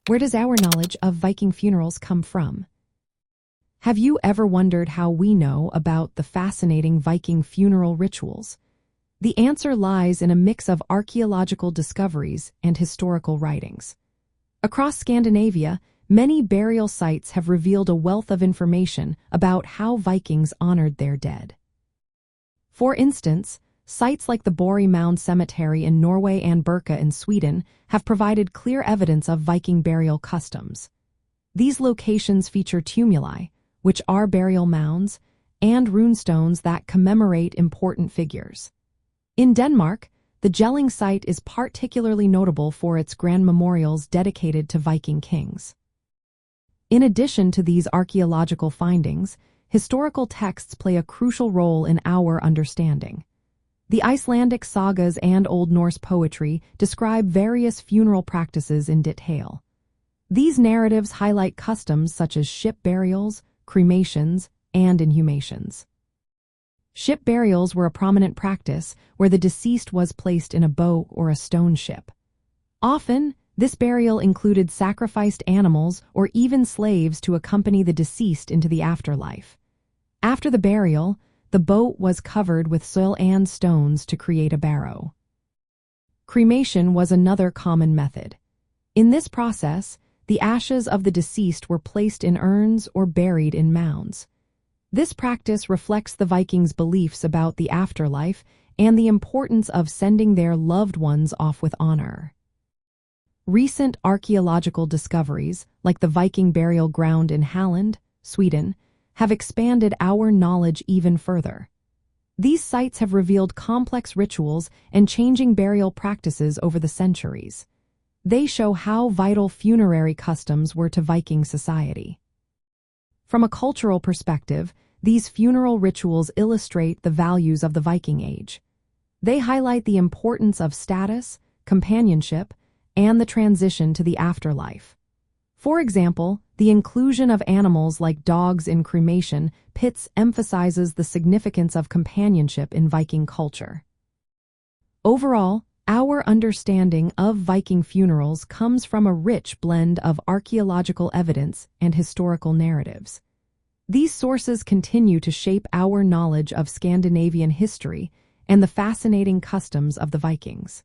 Where does our knowledge of Viking funerals come from? Have you ever wondered how we know about the fascinating Viking funeral rituals? The answer lies in a mix of archaeological discoveries and historical writings. Across Scandinavia, many burial sites have revealed a wealth of information about how Vikings honored their dead. For instance, sites like the Borre mound cemetery in Norway and Borre in Sweden have provided clear evidence of Viking burial customs. These locations feature tumuli, which are burial mounds, and runestones that commemorate important figures. In Denmark, the Jelling site is particularly notable for its grand memorials dedicated to Viking kings. In addition to these archaeological findings, historical texts play a crucial role in our understanding. The Icelandic sagas and Old Norse poetry describe various funeral practices in detail. These narratives highlight customs such as ship burials, cremations, and inhumations. Ship burials were a prominent practice where the deceased was placed in a boat or a stone ship. Often, this burial included sacrificed animals or even slaves to accompany the deceased into the afterlife. After the burial, the boat was covered with soil and stones to create a barrow. Cremation was another common method. In this process, the ashes of the deceased were placed in urns or buried in mounds. This practice reflects the Vikings' beliefs about the afterlife and the importance of sending their loved ones off with honor. Recent archaeological discoveries, like the Viking burial ground in Halland, Sweden, have expanded our knowledge even further. These sites have revealed complex rituals and changing burial practices over the centuries. They show how vital funerary customs were to Viking society. From a cultural perspective, these funeral rituals illustrate the values of the Viking Age. They highlight the importance of status, companionship, and the transition to the afterlife. For example, the inclusion of animals like dogs in cremation pits emphasizes the significance of companionship in Viking culture. Overall, our understanding of Viking funerals comes from a rich blend of archaeological evidence and historical narratives. These sources continue to shape our knowledge of Scandinavian history and the fascinating customs of the Vikings.